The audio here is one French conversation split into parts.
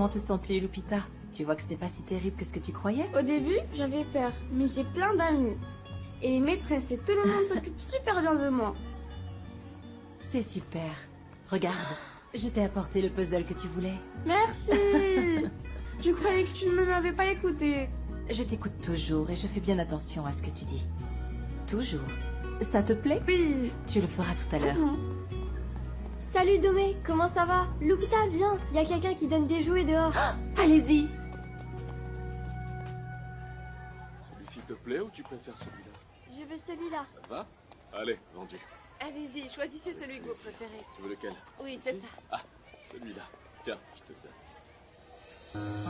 Comment te sens-tu, Lupita? Tu vois que ce n'est pas si terrible que ce que tu croyais? Au début, j'avais peur, mais j'ai plein d'amis. Et les maîtresses et tout le monde s'occupent super bien de moi. C'est super. Regarde, je t'ai apporté le puzzle que tu voulais. Merci. Je croyais que tu ne m'avais pas écouté. Je t'écoute toujours et je fais bien attention à ce que tu dis. Toujours. Ça te plaît? Oui. Tu le feras tout à l'heure. Salut Domé, comment ça va? Lupita, viens, y a quelqu'un qui donne des jouets dehors. Allez-y. Celui-ci te plaît ou tu préfères celui-là? Je veux celui-là. Ça va? Allez, vendu. Allez-y, choisissez celui que vous préférez. Tu veux lequel? Oui, c'est Ici? ça. Ah, celui-là. Tiens, je te le donne.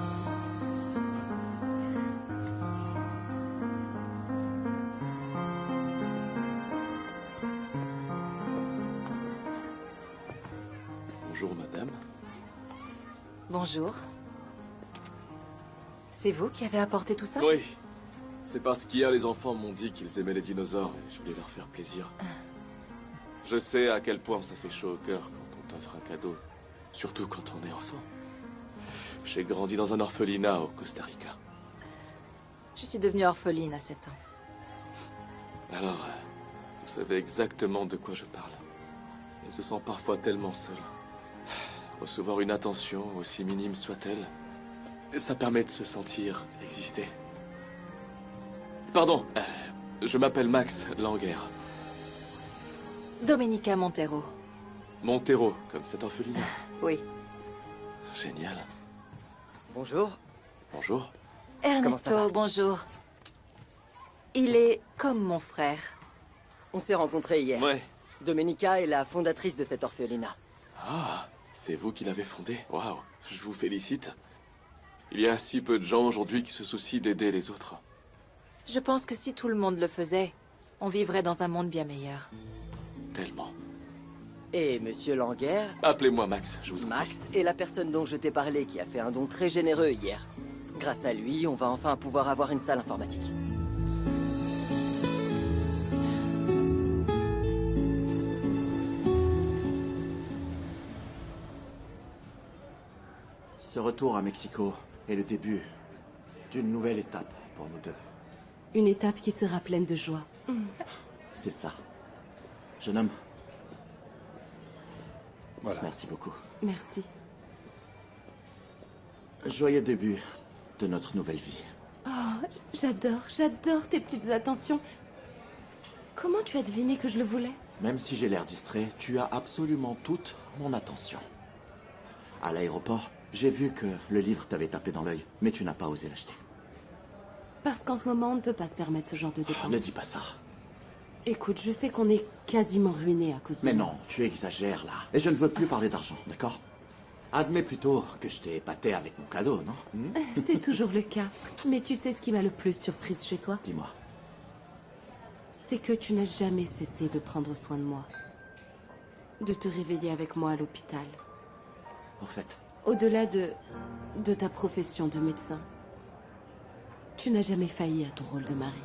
Bonjour, madame. Bonjour. C'est vous qui avez apporté tout ça? Oui. C'est parce qu'hier, les enfants m'ont dit qu'ils aimaient les dinosaures et je voulais leur faire plaisir. Je sais à quel point ça fait chaud au cœur quand on t'offre un cadeau. Surtout quand on est enfant. J'ai grandi dans un orphelinat au Costa Rica. Je suis devenue orpheline à 7 ans. Alors, vous savez exactement de quoi je parle. On se sent parfois tellement seul. Recevoir une attention, aussi minime soit-elle, ça permet de se sentir exister. Pardon, je m'appelle Max Langer. Domenica Montero. Montero, comme cet orphelinat. Oui. Génial. Bonjour. Bonjour. ça va? Ernesto, bonjour. Il est comme mon frère. On s'est rencontrés hier. Ouais. Domenica est la fondatrice de cet orphelinat. Ah, c'est vous qui l'avez fondé. Waouh, je vous félicite. Il y a si peu de gens aujourd'hui qui se soucient d'aider les autres. Je pense que si tout le monde le faisait, on vivrait dans un monde bien meilleur. Tellement. Et Monsieur Langer, Appelez-moi Max, je vous en prie. Max, est la personne dont je t'ai parlé qui a fait un don très généreux hier. Grâce à lui, on va enfin pouvoir avoir une salle informatique. Ce retour à Mexico est le début d'une nouvelle étape pour nous deux. Une étape qui sera pleine de joie. C'est ça. Jeune homme, Voilà. merci beaucoup. Merci. Joyeux début de notre nouvelle vie. Oh, j'adore tes petites attentions. Comment tu as deviné que je le voulais? Même si j'ai l'air distrait, tu as absolument toute mon attention. À l'aéroport, j'ai vu que le livre t'avait tapé dans l'œil, mais tu n'as pas osé l'acheter. Parce qu'en ce moment, on ne peut pas se permettre ce genre de dépenses. Ne dis pas ça. Écoute, je sais qu'on est quasiment ruinés à cause de Mais moi. non, tu exagères là. Et je ne veux plus parler d'argent, d'accord? Admets plutôt que je t'ai épaté avec mon cadeau, non? C'est toujours le cas. Mais tu sais ce qui m'a le plus surprise chez toi? Dis-moi. C'est que tu n'as jamais cessé de prendre soin de moi. De te réveiller avec moi à l'hôpital. Au fait, Au-delà de ta profession de médecin, tu n'as jamais failli à ton rôle de mari.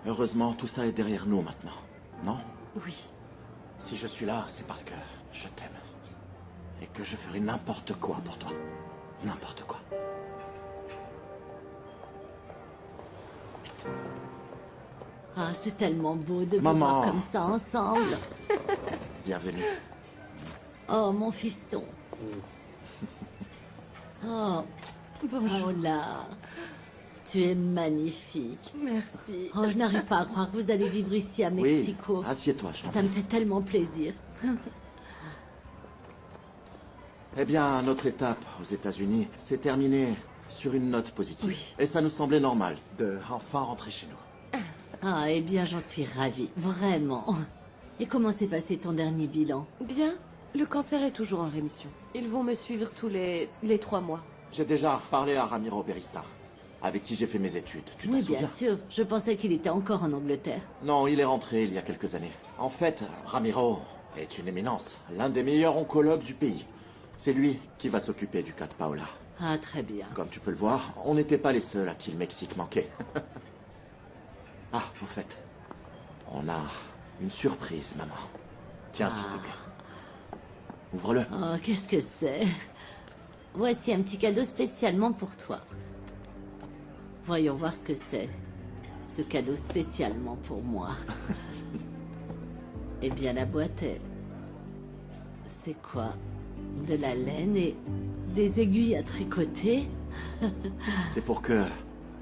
heureusement, tout ça est derrière nous maintenant, non? Oui. Si je suis là, c'est parce que je t'aime. Et que je ferai n'importe quoi pour toi. N'importe quoi. Ah, c'est tellement beau de vous Maman. voir comme ça ensemble. Bienvenue. Oh, mon fiston. Oh, Bonjour. oh là. Tu es magnifique. Merci. Oh, je n'arrive pas à croire que vous allez vivre ici à Mexico. Oui, assieds-toi, je t'en Ça prie. me fait tellement plaisir. Eh bien, notre étape aux États-Unis s'est terminée sur une note positive. Oui. Et ça nous semblait normal de enfin rentrer chez nous. Ah, eh bien, j'en suis ravie. Vraiment. Et comment s'est passé ton dernier bilan? Bien. Le cancer est toujours en rémission. Ils vont me suivre tous les 3 mois. J'ai déjà parlé à Ramiro Berista, avec qui j'ai fait mes études. Tu t'en Oui, souviens? bien sûr. Je pensais qu'il était encore en Angleterre. Non, il est rentré il y a quelques années. En fait, Ramiro est une éminence, l'un des meilleurs oncologues du pays. C'est lui qui va s'occuper du cas de Paola. Ah, très bien. Comme tu peux le voir, on n'était pas les seuls à qui le Mexique manquait. Ah, au fait, on a une surprise, maman. Tiens, s'il te plaît. Ouvre-le. Oh, qu'est-ce que c'est? voici un petit cadeau spécialement pour toi. Voyons voir ce que c'est. Ce cadeau spécialement pour moi. Eh bien, la boîte est... C'est quoi? De la laine et des aiguilles à tricoter? C'est pour que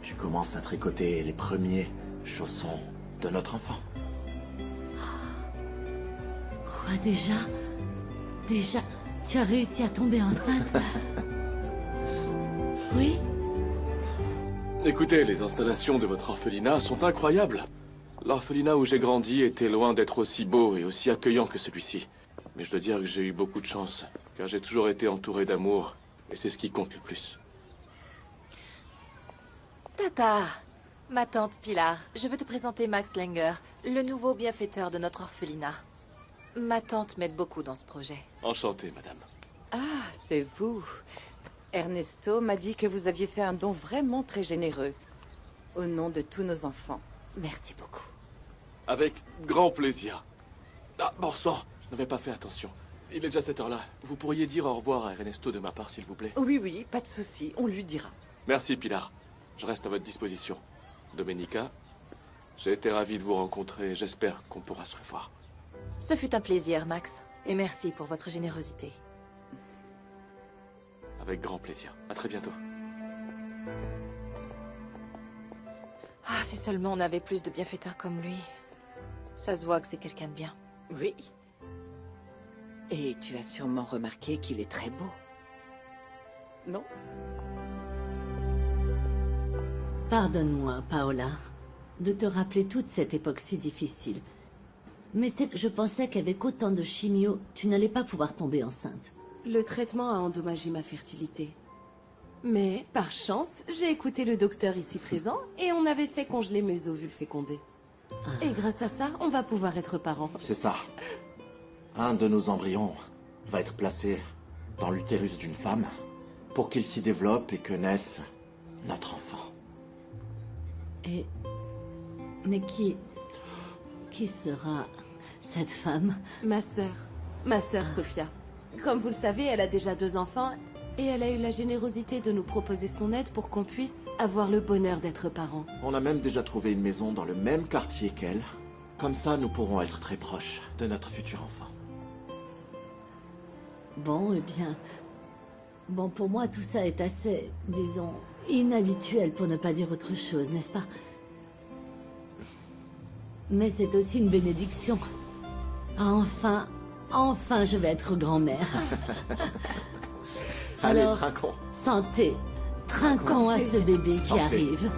tu commences à tricoter les premiers chaussons de notre enfant. Quoi déjà? Déjà, tu as réussi à tomber enceinte? Oui? Écoutez, les installations de votre orphelinat sont incroyables. L'orphelinat où j'ai grandi était loin d'être aussi beau et aussi accueillant que celui-ci. Mais je dois dire que j'ai eu beaucoup de chance, car j'ai toujours été entouré d'amour, et c'est ce qui compte le plus. Tata, ma tante Pilar, je veux te présenter Max Langer, le nouveau bienfaiteur de notre orphelinat. Ma tante m'aide beaucoup dans ce projet. Enchanté, madame. Ah, c'est vous. Ernesto m'a dit que vous aviez fait un don vraiment très généreux. Au nom de tous nos enfants. Merci beaucoup. Avec grand plaisir. Ah, bon sang, je n'avais pas fait attention. Il est déjà cette heure-là. Vous pourriez dire au revoir à Ernesto de ma part, s'il vous plaît? Oui, oui, pas de souci, on lui dira. Merci, Pilar. Je reste à votre disposition. Domenica, j'ai été ravi de vous rencontrer et j'espère qu'on pourra se revoir. Ce fut un plaisir, Max. Et merci pour votre générosité. Avec grand plaisir. À très bientôt. Ah, si seulement on avait plus de bienfaiteurs comme lui. Ça se voit que c'est quelqu'un de bien. Oui. Et tu as sûrement remarqué qu'il est très beau. Non? Pardonne-moi, Paola, de te rappeler toute cette époque si difficile. Mais c'est que je pensais qu'avec autant de chimio, tu n'allais pas pouvoir tomber enceinte. Le traitement a endommagé ma fertilité. Mais, par chance, j'ai écouté le docteur ici présent et on avait fait congeler mes ovules fécondés. Et grâce à ça, on va pouvoir être parents. C'est ça. Un de nos embryons va être placé dans l'utérus d'une femme pour qu'il s'y développe et que naisse notre enfant. Et... Mais qui sera cette femme? Ma sœur Sophia. Comme vous le savez, elle a déjà 2 enfants et elle a eu la générosité de nous proposer son aide pour qu'on puisse avoir le bonheur d'être parents. On a même déjà trouvé une maison dans le même quartier qu'elle. Comme ça, nous pourrons être très proches de notre futur enfant. Bon, eh bien... Bon, pour moi, tout ça est assez, disons, inhabituel pour ne pas dire autre chose, n'est-ce pas? Mais c'est aussi une bénédiction. Enfin, je vais être grand-mère. Allez, Alors, trinquons. Santé. Trinquons à ce bébé qui Santé. arrive.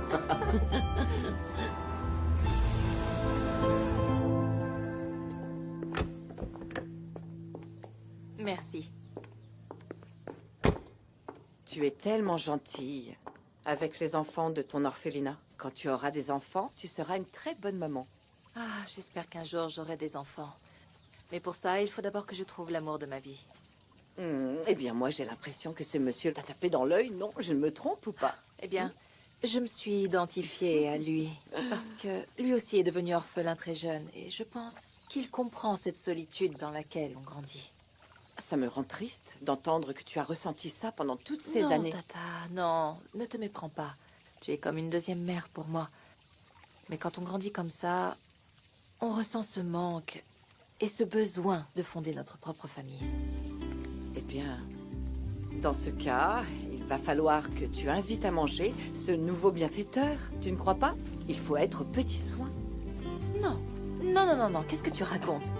Merci. Tu es tellement gentille avec les enfants de ton orphelinat. Quand tu auras des enfants, tu seras une très bonne maman. Ah, j'espère qu'un jour j'aurai des enfants. Mais pour ça, il faut d'abord que je trouve l'amour de ma vie. Eh bien, moi, j'ai l'impression que ce monsieur t'a tapé dans l'œil. Non, je ne me trompe ou pas? Eh bien, je me suis identifiée à lui. Parce que lui aussi est devenu orphelin très jeune. Et je pense qu'il comprend cette solitude dans laquelle on grandit. Ça me rend triste d'entendre que tu as ressenti ça pendant toutes ces non, années. Tata, non, ne te méprends pas. Tu es comme une deuxième mère pour moi. Mais quand on grandit comme ça, on ressent ce manque et ce besoin de fonder notre propre famille. Eh bien, dans ce cas, il va falloir que tu invites à manger ce nouveau bienfaiteur. Tu ne crois pas? Il faut être aux petits soins. Non, qu'est-ce que tu racontes?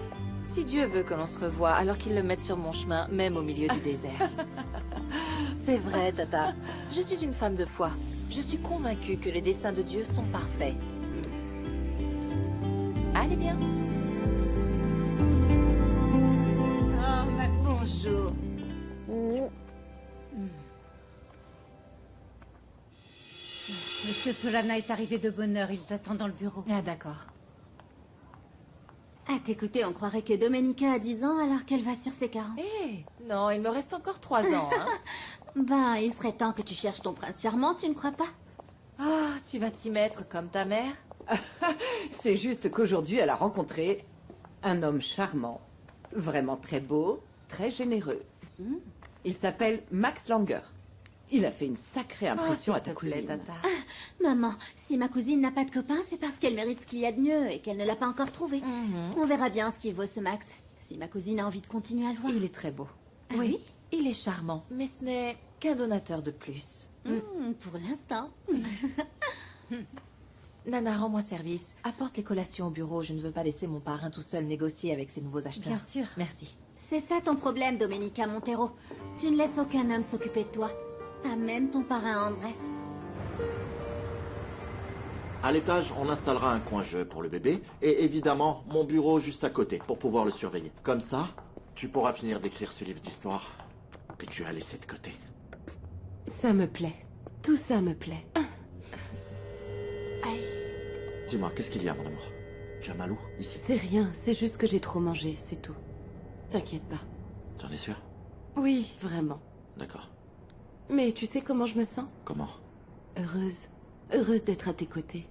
Si Dieu veut que l'on se revoie, alors qu'il le mette sur mon chemin, même au milieu du désert. C'est vrai, Tata. Je suis une femme de foi. Je suis convaincue que les desseins de Dieu sont parfaits. Allez, bien. Bonjour. Monsieur Solana est arrivé de bonne heure, il t'attend dans le bureau. Ah, d'accord. À t'écouter, on croirait que Domenica a 10 ans alors qu'elle va sur ses 40. Non, il me reste encore 3 ans, hein. Ben, il serait temps que tu cherches ton prince charmant, tu ne crois pas? Ah, tu vas t'y mettre comme ta mère? C'est juste qu'aujourd'hui, elle a rencontré un homme charmant, vraiment très beau, très généreux. Il s'appelle Max Langer. Il a fait une sacrée impression à ta S'il te plaît, cousine. Tata. Maman, si ma cousine n'a pas de copain, c'est parce qu'elle mérite ce qu'il y a de mieux et qu'elle ne l'a pas encore trouvé. On verra bien ce qu'il vaut ce Max. Si ma cousine a envie de continuer à le voir. Il est très beau. Ah Oui, il est charmant, mais ce n'est qu'un donateur de plus. Pour l'instant. Nana, rends-moi service. Apporte les collations au bureau. Je ne veux pas laisser mon parrain tout seul négocier avec ses nouveaux acheteurs. Bien sûr. Merci. C'est ça ton problème, Domenica Montero. Tu ne laisses aucun homme s'occuper de toi. Pas même ton parrain Andrés. À l'étage, on installera un coin jeu pour le bébé et évidemment mon bureau juste à côté pour pouvoir le surveiller. Comme ça, tu pourras finir d'écrire ce livre d'histoire que tu as laissé de côté. Ça me plaît. Tout ça me plaît. Dis-moi, qu'est-ce qu'il y a, mon amour? Tu as mal où, ici? C'est rien, c'est juste que j'ai trop mangé, c'est tout. T'inquiète pas. T'en es sûr? Oui, vraiment. D'accord. Mais tu sais comment je me sens? Comment? Heureuse. Heureuse d'être à tes côtés.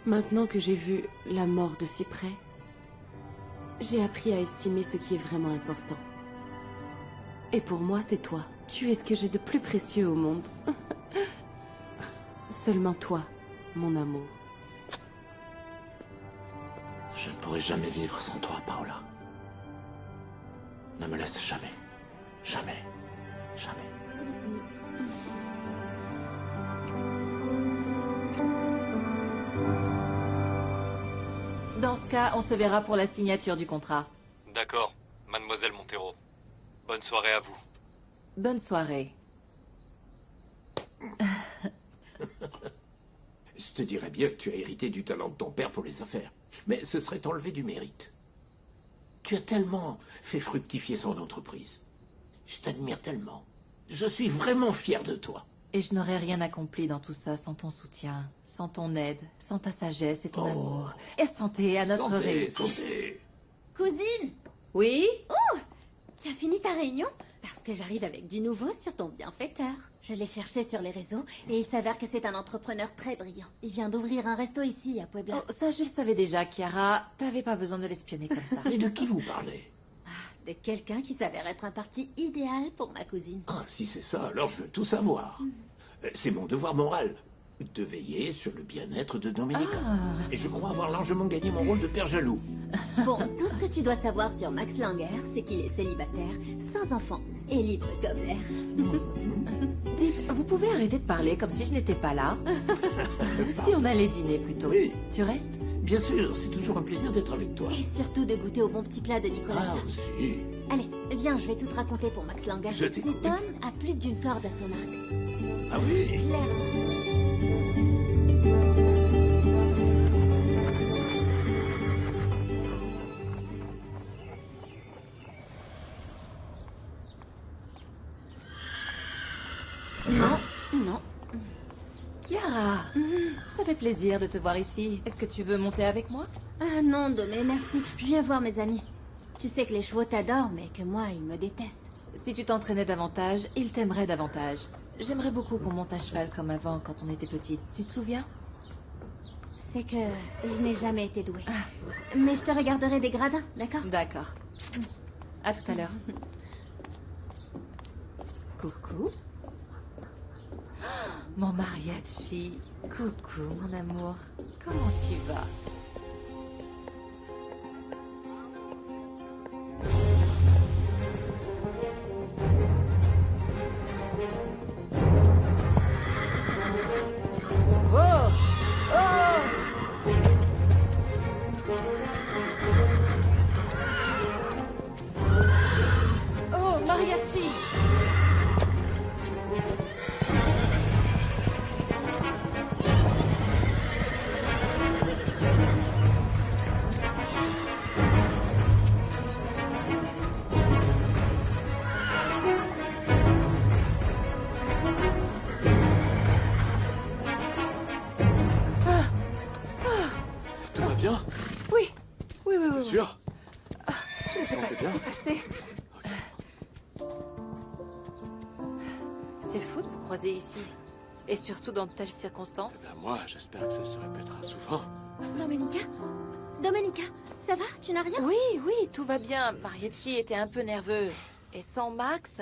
Maintenant que j'ai vu la mort de si près, j'ai appris à estimer ce qui est vraiment important. Et pour moi, c'est toi. Tu es ce que j'ai de plus précieux au monde. Seulement toi, mon amour. Je ne pourrai jamais vivre sans toi, Paola. Ne me laisse jamais. Jamais. Jamais. Dans ce cas, on se verra pour la signature du contrat. D'accord, mademoiselle Montero. Bonne soirée à vous. Bonne soirée. Je te dirais bien que tu as hérité du talent de ton père pour les affaires. Mais ce serait enlever du mérite. Tu as tellement fait fructifier son entreprise. Je t'admire tellement. Je suis vraiment fier de toi. Et je n'aurais rien accompli dans tout ça sans ton soutien, sans ton aide, sans ta sagesse et ton amour. Et santé à notre réussite. Santé. Cousine! Oui? Oh! Tu as fini ta réunion? Parce que j'arrive avec du nouveau sur ton bienfaiteur. Je l'ai cherché sur les réseaux et il s'avère que c'est un entrepreneur très brillant. Il vient d'ouvrir un resto ici à Puebla. Oh, ça je le savais déjà, Chiara. T'avais pas besoin de l'espionner comme ça. Mais de qui vous parlez? De quelqu'un qui s'avère être un parti idéal pour ma cousine. Ah, si c'est ça, alors je veux tout savoir. C'est mon devoir moral de veiller sur le bien-être de Domenica. Et je crois avoir largement gagné mon rôle de père jaloux. Bon, tout ce que tu dois savoir sur Max Langer, c'est qu'il est célibataire, sans enfant et libre comme l'air. Dites, vous pouvez arrêter de parler comme si je n'étais pas là? Si on allait dîner plutôt. Oui. Tu restes? Bien sûr, c'est toujours un plaisir d'être avec toi. Et surtout de goûter au bon petit plat de Nicolas. Ah, si. Allez, viens, je vais tout te raconter pour Max Langer. Je Cet t'écoute. homme a plus d'une corde à son arc. Ah oui? Clairement. Non, non. Chiara, ça fait plaisir de te voir ici. Est-ce que tu veux monter avec moi? Ah non, Domé, merci. Je viens voir mes amis. Tu sais que les chevaux t'adorent, mais que moi, ils me détestent. Si tu t'entraînais davantage, ils t'aimeraient davantage. J'aimerais beaucoup qu'on monte à cheval comme avant quand on était petite. Tu te souviens? C'est que je n'ai jamais été douée. Mais je te regarderai des gradins, d'accord? D'accord. À tout à l'heure. Coucou. Mon mariachi. Coucou, mon amour. Comment tu vas? Oh! Oh! Oh, mariachi! Tout va bien? Oui, oui, oui, oui. T'es sûr? Je ne sais pas ce qui s'est passé. C'est fou de vous croiser ici. Et surtout dans de telles circonstances. Moi, j'espère que ça se répétera souvent. Domenica? Domenica, ça va? Tu n'as rien? Oui, oui, tout va bien. Mariachi était un peu nerveux. Et sans Max,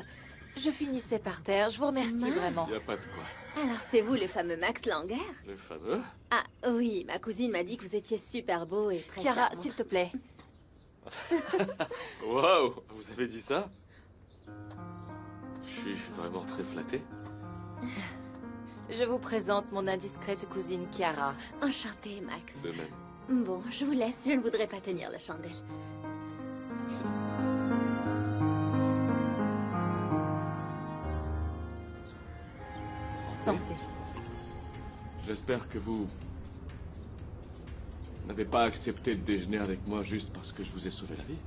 Je finissais par terre, je vous remercie Max. vraiment. Y a pas de quoi. Alors c'est vous le fameux Max Langer? Le fameux. Ah oui, ma cousine m'a dit que vous étiez super beau et très Chiara, charmant. s'il te plaît. Waouh, vous avez dit ça? Je suis vraiment très flatté. Je vous présente mon indiscrète cousine Chiara. Enchantée, Max. De même. Bon, je vous laisse, je ne voudrais pas tenir la chandelle. Santé. J'espère que vous n'avez pas accepté de déjeuner avec moi juste parce que je vous ai sauvé la vie.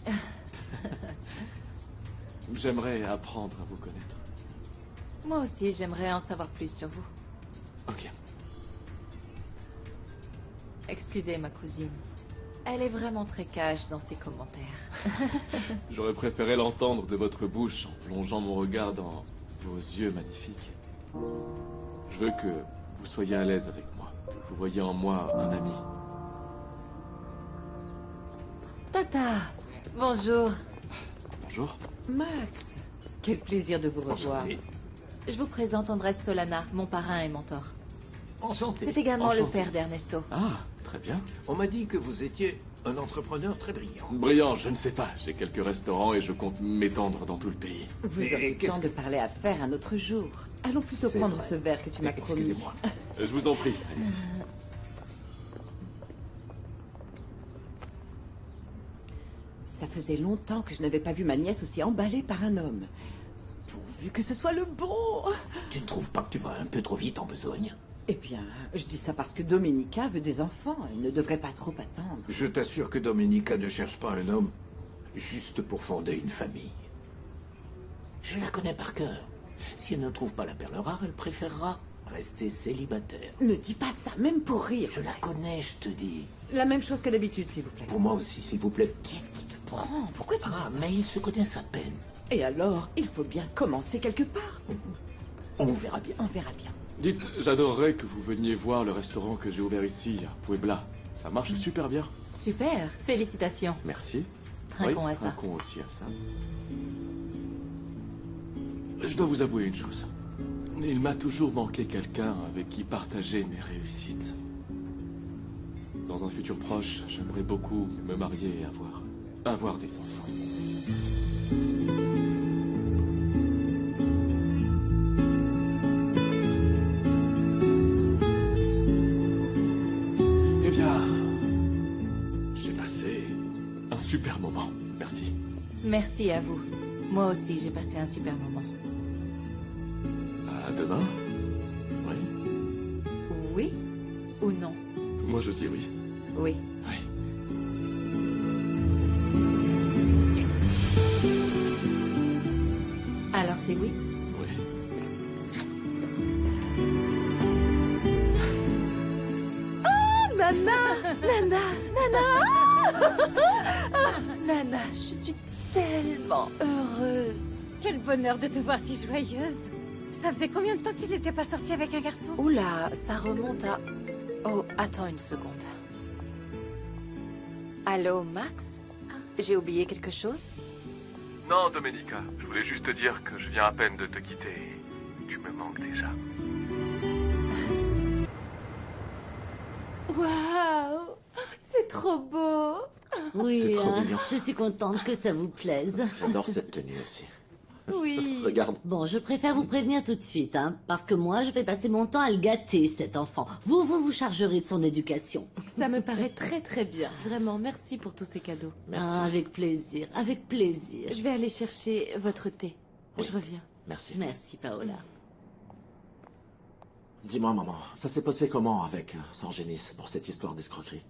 J'aimerais apprendre à vous connaître. Moi aussi, j'aimerais en savoir plus sur vous. Ok. Excusez ma cousine. Elle est vraiment très cash dans ses commentaires. J'aurais préféré l'entendre de votre bouche en plongeant mon regard dans vos yeux magnifiques. Je veux que vous soyez à l'aise avec moi, que vous voyez en moi un ami. Tata, bonjour. Bonjour. Max, quel plaisir de vous revoir. Enchanté. Je vous présente Andrés Solana, mon parrain et mentor. Enchanté. C'est également le Enchanté. père d'Ernesto. Ah, très bien. On m'a dit que vous étiez un entrepreneur très brillant. Brillant, je ne sais pas. J'ai quelques restaurants et je compte m'étendre dans tout le pays. Vous Mais aurez le qu'est-ce temps de parler affaires un autre jour. Allons plutôt C'est prendre vrai. ce verre que tu m'as promis. Excusez-moi. Je vous en prie. Allez-y. Ça faisait longtemps que je n'avais pas vu ma nièce aussi emballée par un homme. Pourvu que ce soit le bon. Tu ne trouves pas que tu vas un peu trop vite en besogne? Eh bien, je dis ça parce que Domenica veut des enfants. Elle ne devrait pas trop attendre. Je t'assure que Domenica ne cherche pas un homme juste pour fonder une famille. Je la connais par cœur. Si elle ne trouve pas la perle rare, elle préférera rester célibataire. Ne dis pas ça, même pour rire. Je la connais, je te dis. La même chose que d'habitude, s'il vous plaît. Pour moi aussi, s'il vous plaît. Qu'est-ce qui te prend? Pourquoi tu dis Ah, ça? mais ils se connaissent à peine. Et alors, il faut bien commencer quelque part. On verra bien. On verra bien. Dites, j'adorerais que vous veniez voir le restaurant que j'ai ouvert ici, à Puebla. Ça marche super bien. Super, félicitations. Merci. Trinquons Oui, à ça. trinquons aussi à ça. Je dois vous avouer une chose. Il m'a toujours manqué quelqu'un avec qui partager mes réussites. Dans un futur proche, j'aimerais beaucoup me marier et avoir des enfants. Eh bien, j'ai passé un super moment. Merci. Merci à vous. Moi aussi, j'ai passé un super moment. À demain? Oui. Oui ou non? Moi, je dis oui. Oui. Oui. Alors c'est oui? Oui. Oh, Nana! Nana! Nana! Ah, Nana, je suis tellement heureuse. Quel bonheur de te voir si joyeuse. Ça faisait combien de temps que tu n'étais pas sortie avec un garçon? Oula, ça remonte à... Oh, attends une seconde. Allô, Max? J'ai oublié quelque chose? Non, Domenica. Je voulais juste te dire que je viens à peine de te quitter. Tu me manques déjà. Waouh, c'est trop beau. Oui, C'est trop hein, mignon. je suis contente que ça vous plaise. J'adore cette tenue aussi. Oui. Regarde. Bon, je préfère vous prévenir tout de suite, hein, parce que moi, je vais passer mon temps à le gâter, cet enfant. Vous chargerez de son éducation. Ça me paraît très très bien. Vraiment, merci pour tous ces cadeaux. Ah, avec plaisir, avec plaisir. Je vais aller chercher votre thé. Je reviens. Merci. Merci, Paola. Dis-moi, maman, ça s'est passé comment avec Sangenis pour cette histoire d'escroquerie?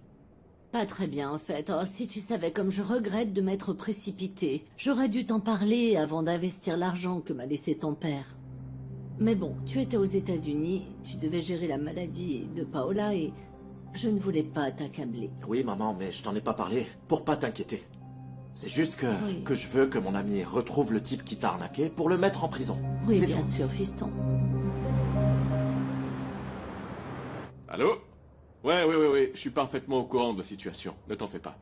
Pas très bien, en fait. Oh, si tu savais comme je regrette de m'être précipitée. J'aurais dû t'en parler avant d'investir l'argent que m'a laissé ton père. Mais bon, tu étais aux États-Unis, tu devais gérer la maladie de Paola et je ne voulais pas t'accabler. Oui, maman, mais je t'en ai pas parlé pour pas t'inquiéter. C'est juste que je veux que mon ami retrouve le type qui t'a arnaqué pour le mettre en prison. Oui, C'est bien tout. sûr, fiston. Allô? Ouais, je suis parfaitement au courant de la situation. Ne t'en fais pas.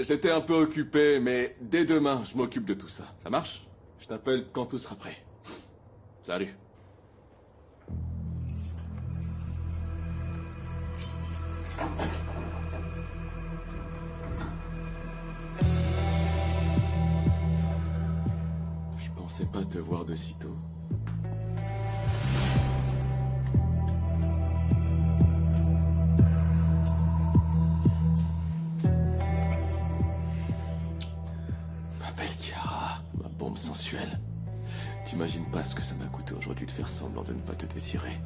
J'étais un peu occupé, mais dès demain, je m'occupe de tout ça. Ça marche? Je t'appelle quand tout sera prêt. Salut. Je pensais pas te voir de sitôt. Ma belle Chiara, ma bombe sensuelle. T'imagines pas ce que ça m'a coûté aujourd'hui de faire semblant de ne pas te désirer.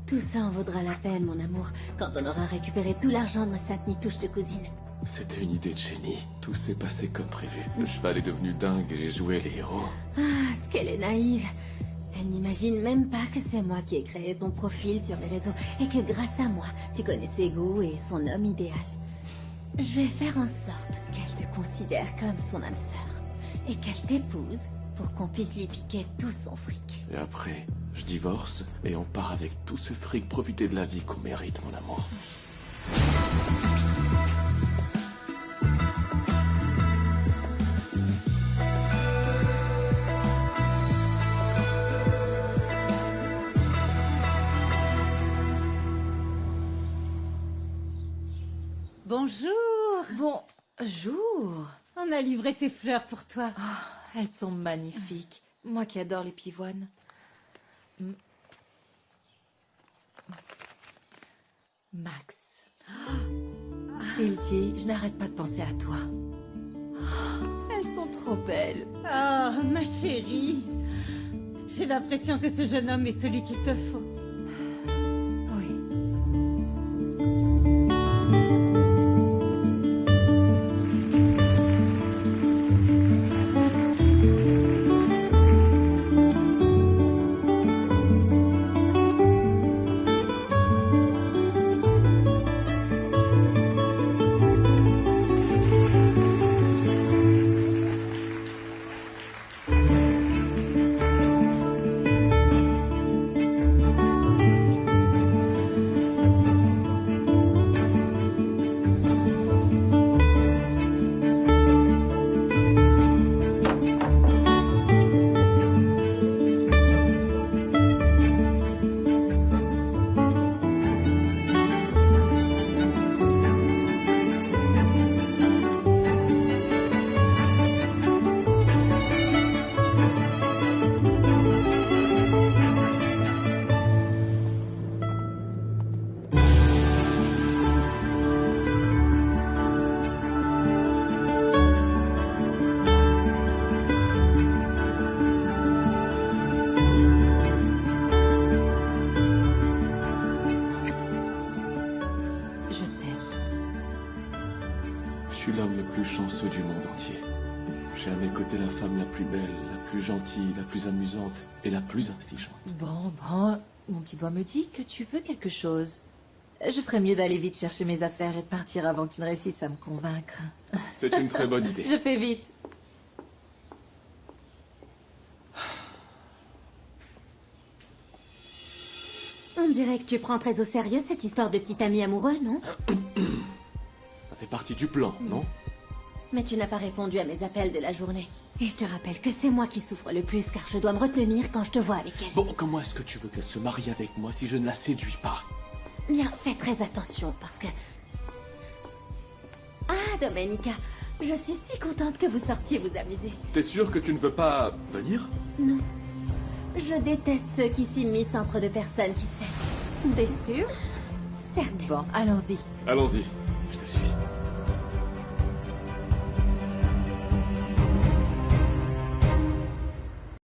Tout ça en vaudra la peine, mon amour, quand on aura récupéré tout l'argent de ma sainte nitouche de cousine. C'était une idée de génie. Tout s'est passé comme prévu. Le cheval est devenu dingue et j'ai joué les héros. Ah, ce qu'elle est naïve. Elle n'imagine même pas que c'est moi qui ai créé ton profil sur les réseaux et que grâce à moi, tu connais ses goûts et son homme idéal. Je vais faire en sorte qu'elle te considère comme son âme sœur et qu'elle t'épouse pour qu'on puisse lui piquer tout son fric. Et après, je divorce et on part avec tout ce fric profiter de la vie qu'on mérite, mon amour. Bonjour. Bonjour. On a livré ces fleurs pour toi. Oh, elles sont magnifiques. Moi qui adore les pivoines. Max. Il dit, je n'arrête pas de penser à toi. Elles sont trop belles. Ah, ma chérie. J'ai l'impression que ce jeune homme est celui qu'il te faut. Oui. Je suis l'homme le plus chanceux du monde entier. J'ai à mes côtés la femme la plus belle, la plus gentille, la plus amusante et la plus intelligente. Bon, mon petit doigt me dit que tu veux quelque chose. Je ferais mieux d'aller vite chercher mes affaires et de partir avant que tu ne réussisses à me convaincre. C'est une très bonne idée. Je fais vite. On dirait que tu prends très au sérieux cette histoire de petit ami amoureux, non? Ça fait partie du plan, non? Mais tu n'as pas répondu à mes appels de la journée. Et je te rappelle que c'est moi qui souffre le plus car je dois me retenir quand je te vois avec elle. Bon, comment est-ce que tu veux qu'elle se marie avec moi si je ne la séduis pas? Bien, fais très attention parce que... Ah, Domenica, je suis si contente que vous sortiez vous amuser. T'es sûr que tu ne veux pas venir? Non. Je déteste ceux qui s'immiscent entre deux personnes qui s'aiment. T'es sûre? Certes. Bon, allons-y. Allons-y.